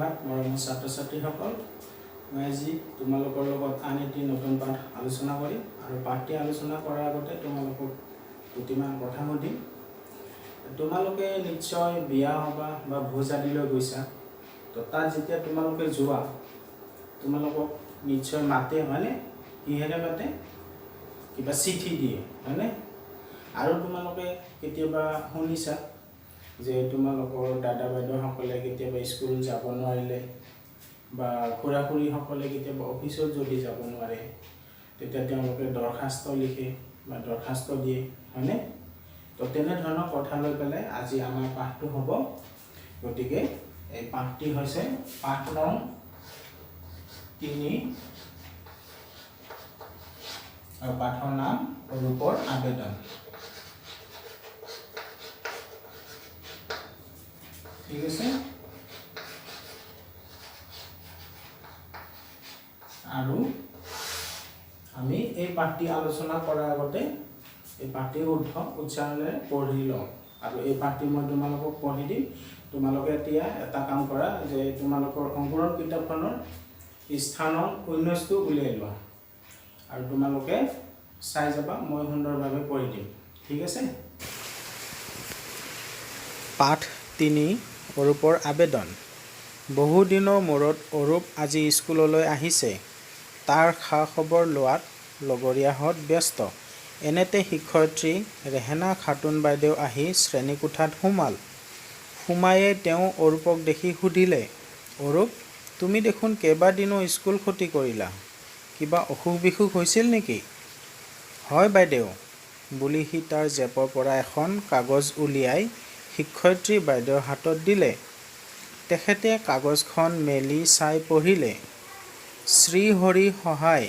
সুপ্ৰভাত মৰমৰ ছাত্ৰ-ছাত্ৰীসকল। মই আজি তোমালোকৰ লগত আন এটি নতুন পাঠ আলোচনা কৰিম আৰু পাঠটি আলোচনা কৰাৰ আগতে তোমালোকক দুটিমান কথা সুধিম। তোমালোকে নিশ্চয় বিয়া হবা বা ভোজ আদিলৈ গৈছা, তো তাত যেতিয়া তোমালোকে যোৱা তোমালোকক নিশ্চয় মাতে, হয়নে? কিহেৰে মাতে? কিবা চিঠি দিয়ে, হয়নে? আৰু তোমালোকে কেতিয়াবা শুনিছা যে তোমালোকৰ দাদা বাইদেউসকলে কেতিয়াবা স্কুল যাব নোৱাৰিলে বা খুৰা খুৰীসকলে কেতিয়াবা অফিচত যদি যাব নোৱাৰে তেতিয়া তেওঁলোকে দৰখাস্ত লিখে বা দৰখাস্ত দিয়ে, হয়নে? তো তেনেধৰণৰ কথা লৈ পেলাই আজি আমাৰ পাঠটো হ'ব। গতিকে এই পাঠটি হৈছে পাঠ নং 3 আৰু পাঠৰ নাম অৰূপৰ আবেদন। ঠিক আছে। আৰু আমি এই পাঠটি আলোচনা কৰাৰ আগতে এই পাঠটিৰ শুদ্ধ উচ্চাৰণেৰে পঢ়ি লওঁ আৰু এই পাঠটি মই তোমালোকক পঢ়ি দিম। তোমালোকে এতিয়া এটা কাম কৰা যে তোমালোকৰ অংকুৰণ কিতাপখনৰ পৃষ্ঠা নং 19টো উলিয়াই লোৱা আৰু তোমালোকে চাই যাবা, মই সুন্দৰভাৱে পঢ়ি দিম। ঠিক আছে। পাঠ 3 অৰূপৰ আবেদন। বহুদিনৰ মূৰত অৰূপ আজি স্কুললৈ আহিছে। তাৰ খা খবৰ লোৱাত লগৰীয়াহঁত ব্যস্ত। এনেতে শিক্ষয়িত্ৰী ৰেহেনা খাতুন বাইদেউ আহি শ্ৰেণীকোঠাত সোমাল। সোমায়েই তেওঁ অৰূপক দেখি সুধিলে, অৰূপ, তুমি দেখোন কেইবাদিনো স্কুল ক্ষতি কৰিলা, কিবা অসুখ বিসুখ হৈছিল নেকি? হয় বাইদেউ, বুলি সি তাৰ জেপৰ পৰা এখন কাগজ উলিয়াই শিক্ষয়িত্ৰী বাইদেউৰ হাতত দিলে। তেখেতে কাগজখন মেলি চাই পঢ়িলে। শ্ৰী হৰি সহায়,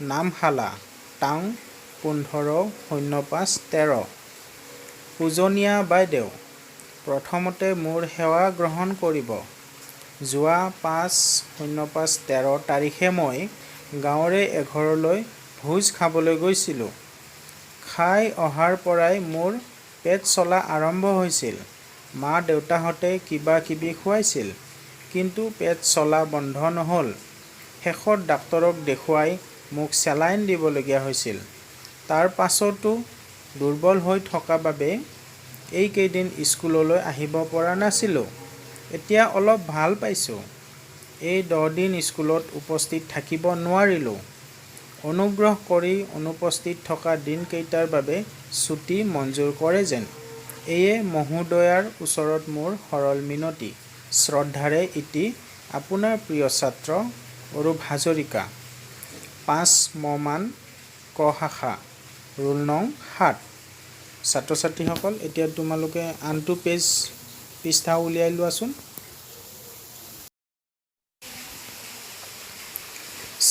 নামশালা, টাং 15/05/13। পূজনীয়া বাইদেউ, প্ৰথমতে মোৰ সেৱা গ্ৰহণ কৰিব। যোৱা 5/05/13 তাৰিখে মই গাঁৱৰে এঘৰলৈ ভোজ খাবলৈ গৈছিলোঁ। খাই অহাৰ পৰাই মোৰ পেট চলা আৰম্ভ হৈছিল। মা দেউতাহঁতে কিবা কিবি খুৱাইছিল, কিন্তু পেট চলা বন্ধ নহ'ল। শেষত ডাক্তৰক দেখুৱাই মোক চেলাইন দিবলগীয়া হৈছিল। তাৰ পাছতো দুৰ্বল হৈ থকা বাবে এইকেইদিন স্কুললৈ আহিব পৰা নাছিলোঁ। এতিয়া অলপ ভাল পাইছোঁ। এই 10 দিন স্কুলত উপস্থিত থাকিব নোৱাৰিলোঁ। অনুগ্ৰহ কৰি অনুপস্থিত থকা দিনকেইটাৰ বাবে ছুটী মঞ্জুৰ কৰে যেন। এয়ে মহোদয়াৰ ওচৰত মোৰ সৰল মিনতি। শ্ৰদ্ধাৰে ইতি আপোনাৰ প্ৰিয় ছাত্ৰ অৰূপ হাজৰিকা, 5 ম মান ক শাখা, ৰোল নং 7। ছাত্ৰ ছাত্ৰীসকল, এতিয়া তোমালোকে আনটো পৃষ্ঠা উলিয়াই লোৱাচোন।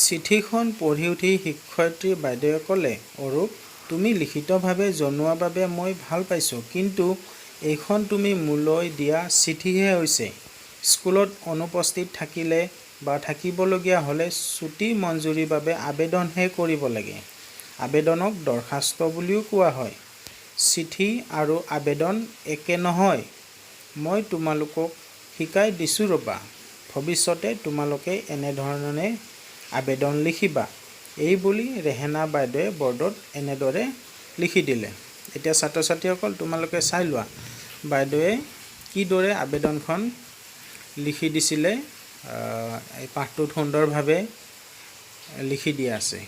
চিঠিখন পঢ়ি উঠি শিক্ষয়িত্ৰী বাইদেৱে ক'লে, অৰূপ, তুমি লিখিতভাৱে জনোৱা বাবে মই ভাল পাইছোঁ, কিন্তু এইখন তুমি মোলৈ দিয়া চিঠিহে হৈছে। স্কুলত অনুপস্থিত থাকিলে বা থাকিবলগীয়া হ'লে ছুটী মঞ্জুৰিৰ বাবে আবেদনহে কৰিব লাগে। আবেদনক দৰখাস্ত বুলিও কোৱা হয়। চিঠি আৰু আবেদন একে নহয়। মই তোমালোকক শিকাই দিছোঁ ৰ'বা। ভৱিষ্যতে তোমালোকে এনেধৰণে আবেদন লিখিবা। এই বুলি ৰেহেনা বাইদেৱে বৰ্ডত এনেদৰে লিখি দিলে। এতিয়া ছাত্ৰ ছাত্ৰীসকল, তোমালোকে চাই লোৱা বাইদেৱে কিদৰে আবেদনখন লিখি দিছিলে। এই পাঠটোত সুন্দৰভাৱে লিখি দিয়া আছে।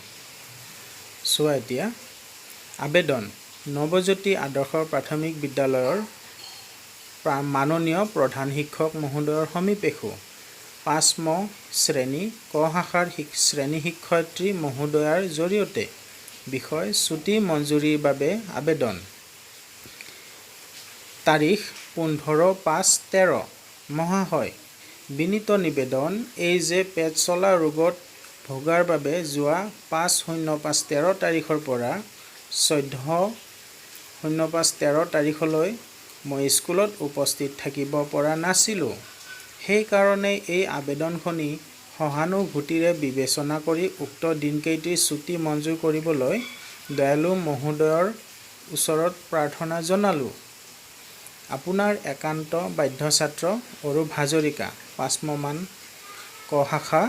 চোৱা এতিয়া। আবেদন। নৱজ্যোতি আদৰ্শ প্ৰাথমিক বিদ্যালয়ৰ মাননীয় প্ৰধান শিক্ষক মহোদয়ৰ সমীপেষু 5 ম শ্ৰেণী ক শাখাৰ শ্ৰেণী শিক্ষয়িত্ৰী মহোদয়াৰ জৰিয়তে বিষয় ছুটী মঞ্জুৰিৰ বাবে আবেদন। তাৰিখ 15/5/13। মহাশয়, বিনীত নিবেদন এই যে পেট চলা ৰোগত ভোগাৰ বাবে যোৱা 5/05/13 তাৰিখৰ পৰা 14/05/13 তাৰিখলৈ মই স্কুলত উপস্থিত থাকিব পৰা নাছিলোঁ। সেইকাৰণে এই আবেদনখনি সহানুভূতিৰে বিবেচনা কৰি উক্ত দিনকেইটিৰ ছুটী মঞ্জুৰ কৰিবলৈ দয়ালু মহোদয়ৰ ওচৰত প্ৰাৰ্থনা জনালোঁ। আপোনাৰ একান্ত বাধ্য ছাত্ৰ অৰূপ হাজৰিকা। 5মান, ক শাখা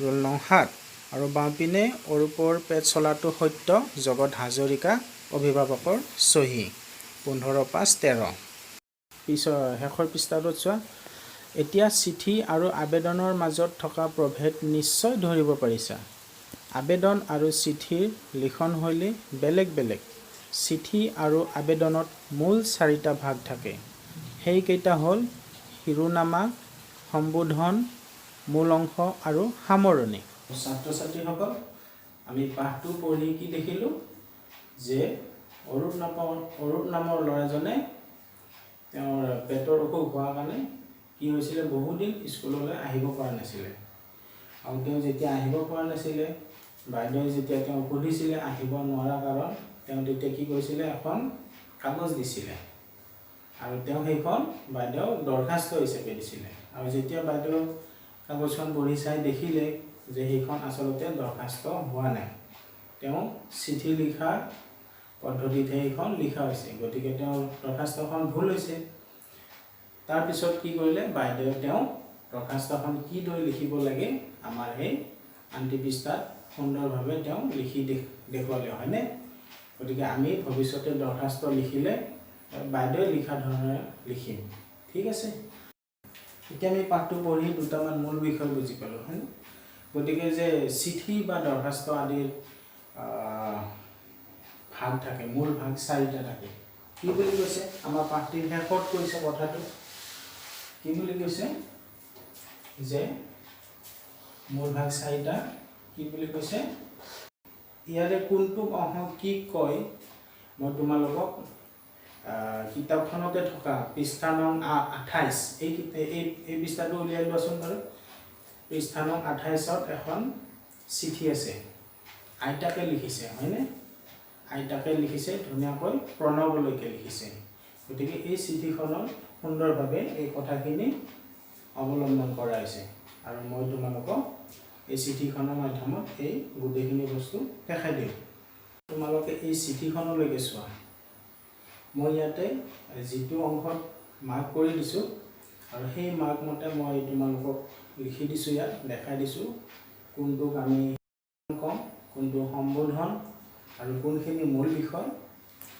ৰোল নং 7 আৰু বাওঁপিনে অৰূপৰ পেট চলাটো সত্য জগত হাজৰিকা অভিভাৱকৰ চহী 15/5/13। পিছৰ শেষৰ পৃষ্ঠাটোত চোৱা। এতিয়া চিঠি আৰু আবেদনৰ মাজত থকা প্ৰভেদ নিশ্চয় ধৰিব পাৰিছা। আবেদন আৰু চিঠিৰ লিখনশৈলী বেলেগ বেলেগ। চিঠি আৰু আবেদনত মূল 4টা ভাগ থাকে। সেইকেইটা হ'ল শিৰোনামা, সম্বোধন, মূল অংশ আৰু সামৰণি। ছাত্ৰ ছাত্ৰীসকল, আমি পাঠটো পঢ়ি কি দেখিলোঁ যে অৰূপ নামৰ ল'ৰাজনে তেওঁৰ পেটৰ অসুখ হোৱাৰ কাৰণে কি হৈছিলে, বহুদিন স্কুললৈ আহিব পৰা নাছিলে। আৰু তেওঁ যেতিয়া আহিব পৰা নাছিলে, বাইদেৱে যেতিয়া তেওঁ সুধিছিলে আহিব নোৱাৰা কাৰণ, তেওঁ তেতিয়া কি কৰিছিলে, এখন কাগজ দিছিলে আৰু তেওঁ সেইখন বাইদেউ দৰখাস্ত হিচাপে দিছিলে। আৰু যেতিয়া বাইদেউ কাগজখন পঢ়ি চাই দেখিলে যে সেইখন আচলতে দৰখাস্ত হোৱা নাই, তেওঁ চিঠি লিখা পদ্ধতিতহে সেইখন লিখা হৈছে, গতিকে তেওঁৰ দৰখাস্তখন ভুল হৈছে। তাৰপিছত কি কৰিলে, বাইদেৱে তেওঁ দৰখাস্তখন কিদৰে লিখিব লাগে আমাৰ সেই আনটি পৃষ্ঠাত সুন্দৰভাৱে তেওঁ লিখি দেখুৱালে, হয়নে? গতিকে আমি ভৱিষ্যতে দৰখাস্ত লিখিলে বাইদেৱে লিখা ধৰণে লিখিম, ঠিক আছে? এতিয়া আমি পাঠটো পঢ়ি দুটামান মূল বিষয় বুজি পালোঁ, হয়নে? গতিকে যে চিঠি বা দৰখাস্ত আদিৰ ভাগ থাকে, মূল ভাগ 4টা থাকে। কি বুলি কৈছে, আমাৰ পাঠটিৰ শেষত কৈছে কথাটো কি বুলি কৈছে যে মূল ভাগ 4টা কি বুলি কৈছে। ইয়াৰে কোনটো অংশ কি কয় মই তোমালোকক কিতাপখনতে থকা পৃষ্ঠা নং 28 এই পৃষ্ঠাটো উলিয়াই লোৱাচোন বাৰু। পৃষ্ঠা নং 28ত এখন চিঠি আছে, আইতাকে লিখিছে, হয়নে? আইতাকে লিখিছে, ধুনীয়াকৈ প্ৰণৱলৈকে লিখিছে। গতিকে এই চিঠিখনত সুন্দৰভাৱে এই কথাখিনি অৱলম্বন কৰা হৈছে আৰু মই তোমালোকক এই চিঠিখনৰ মাধ্যমত এই গোটেইখিনি বস্তু দেখাই দিম। তোমালোকে এই চিঠিখনলৈকে চোৱা। মই ইয়াতে যিটো অংশত মাৰ্ক কৰি দিছোঁ আৰু সেই মাৰ্ক মতে মই তোমালোকক লিখি দিছোঁ, ইয়াত দেখাই দিছোঁ কোনটোক আমি কম, কোনটো সম্বোধন আৰু কোনখিনি মূল বিষয়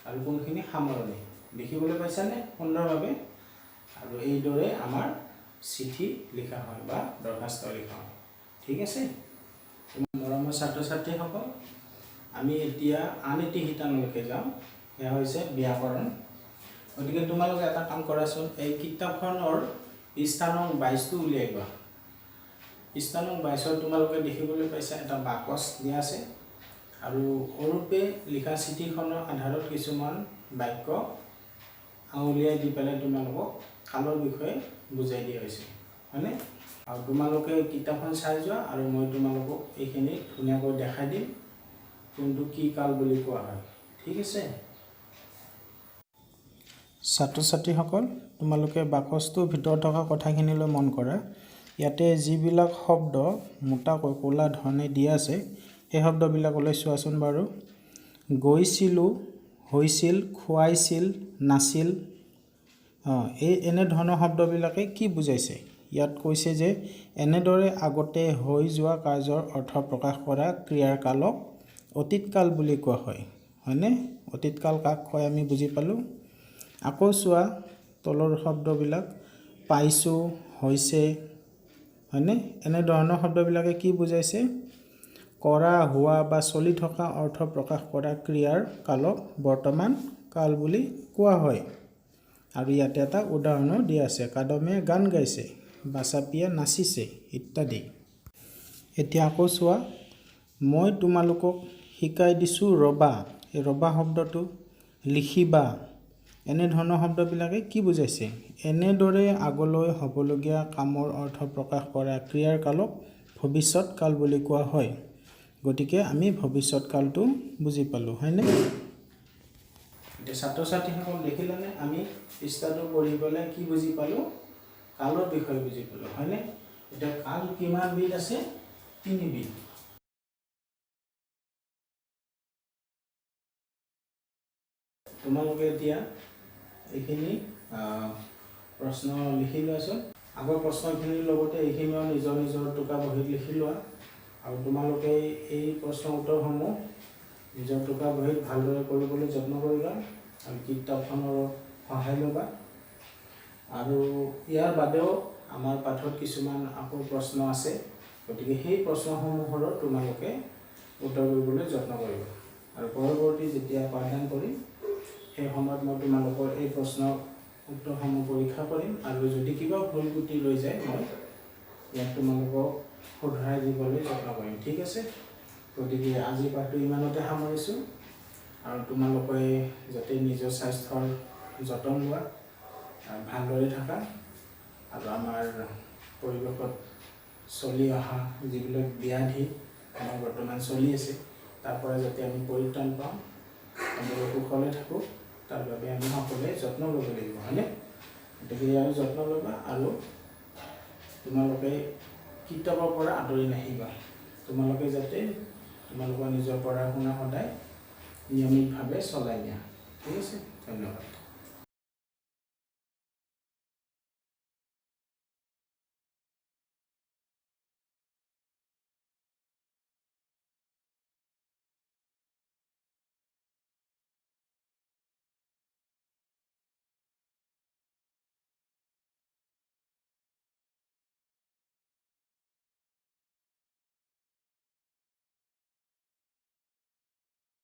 আৰু কোনখিনি সামৰণি। দেখিবলৈ পাইছানে সুন্দৰভাৱে? আৰু এইদৰে আমাৰ চিঠি লিখা হয় বা দৰখাস্ত লিখা হয়, ঠিক আছে? মৰমৰ ছাত্ৰ ছাত্ৰীসকল, আমি এতিয়া আন এটি শিতানলৈকে যাওঁ, সেয়া হৈছে ব্যাকৰণ। গতিকে তোমালোকে এটা কাম কৰাচোন, এই কিতাপখনৰ পৃষ্ঠা নং 22টো উলিয়াই লোৱা। পৃষ্ঠা নং 22ত তোমালোকে দেখিবলৈ পাইছা এটা বাকচ দিয়া আছে আৰু অৰূপে লিখা চিঠিখনৰ আধাৰত কিছুমান বাক্য উলিয়াই দি পেলাই তোমালোকক কালৰ বিষয়ে বুজাই দিয়া হৈছে, হয়নে? আৰু তোমালোকে কিতাপখন চাই যোৱা আৰু মই তোমালোকক এইখিনি ধুনীয়াকৈ দেখাই দিম কোনটো কি কাল বুলি কোৱা হয়, ঠিক আছে? ছাত্ৰ ছাত্ৰীসকল, তোমালোকে বাকচটোৰ ভিতৰত থকা কথাখিনিলৈ মন কৰা। ইয়াতে যিবিলাক শব্দ মোটাকৈ ক'লা ধৰণে দিয়া আছে, সেই শব্দবিলাকলৈ চোৱাচোন বাৰু। গৈছিলোঁ, হৈছিল, খুৱাইছিল, নাছিল, এনেধৰণৰ শব্দবিলাকে কি বুজাইছে? ইয়াত কৈছে যে এনেদৰে আগতে হৈ যোৱা কাৰ্যৰ অৰ্থ প্ৰকাশ কৰা ক্ৰিয়াৰ কালক অতীতকাল বুলি কোৱা হয়, হয়নে? অতীতকাল কাক কয় আমি বুজি পালোঁ। আকৌ চোৱা তলৰ শব্দবিলাক, পাইছোঁ, হৈছে, হয়নে? এনেধৰণৰ শব্দবিলাকে কি বুজাইছে? কৰা, হোৱা বা চলি থকা অৰ্থ প্ৰকাশ কৰা ক্ৰিয়াৰ কালক বৰ্তমান কাল বুলি কোৱা হয়। আৰু ইয়াতে এটা উদাহৰণো দিয়া আছে, কাদমে গান গাইছে, বাচাপিয়ে নাচিছে ইত্যাদি। এতিয়া আকৌ চোৱা, মই তোমালোকক শিকাই দিছোঁ ৰবা, এই ৰবা শব্দটো, লিখিবা, এনেধৰণৰ শব্দবিলাকে কি বুজাইছে? এনেদৰে আগলৈ হ'বলগীয়া কামৰ অৰ্থ প্ৰকাশ কৰা ক্ৰিয়াৰ কালক ভৱিষ্যত কাল বুলি কোৱা হয়। গতিকে আমি ভৱিষ্যত কালটো বুজি পালোঁ, হয়নে? এতিয়া ছাত্ৰ ছাত্ৰীসকল দেখিলেনে, আমি পৃষ্ঠাটো পঢ়ি পেলাই কি বুজি পালোঁ? কালৰ বিষয়ে বুজি পালোঁ, হয়নে? এতিয়া কাল কিমান বিধ আছে? 3 বিধ। তোমালোকে এতিয়া এইখিনি প্ৰশ্ন লিখি লোৱাচোন। আগৰ প্ৰশ্নখিনিৰ লগতে এইখিনিও নিজৰ নিজৰ টোকা বহীত লিখি লোৱা আৰু তোমালোকে এই প্ৰশ্ন উত্তৰসমূহ নিজৰ টোকা বহীত ভালদৰে কৰিবলৈ যত্ন কৰিবা আৰু কিতাপখনৰ সহায় ল'বা। আৰু ইয়াৰ বাদেও আমাৰ পাঠত কিছুমান আকৌ প্ৰশ্ন আছে, গতিকে সেই প্ৰশ্নসমূহৰো তোমালোকে উত্তৰ কৰিবলৈ যত্ন কৰিবা। আৰু পৰৱৰ্তী যেতিয়া পাঠদান কৰিম সেই সময়ত মই তোমালোকৰ এই প্ৰশ্ন উত্তৰসমূহ পৰীক্ষা কৰিম আৰু যদি কিবা ভুল ক্ৰুটি ৰৈ যায় মই ইয়াক তোমালোকক শুধৰাই দিবলৈ যত্ন কৰিম। ঠিক আছে, গতিকে আজি পাঠটো ইমানতে সামৰিছোঁ আৰু তোমালোকে যাতে নিজৰ স্বাস্থ্যৰ যতন লোৱা, ভালদৰে থাকা আৰু আমাৰ পৰিৱেশত চলি অহা যিবিলাক ব্যাধি আমাৰ বৰ্তমান চলি আছে তাৰ পৰা যাতে আমি পৰিত্ৰাণ পাওঁ, আমি কুশলে থাকোঁ, তাৰ বাবে আমি সকলোৱে যত্ন ল'ব লাগিব, হয়নে? গতিকে ইয়াৰ যত্ন ল'বা আৰু তোমালোকে কিতাপৰ পৰা আঁতৰি নাহিবা। তোমালোকে যাতে তোমালোকৰ নিজৰ পঢ়া শুনা সদায় নিয়মিতভাৱে চলাই নিয়া। ঠিক আছে, ধন্যবাদ।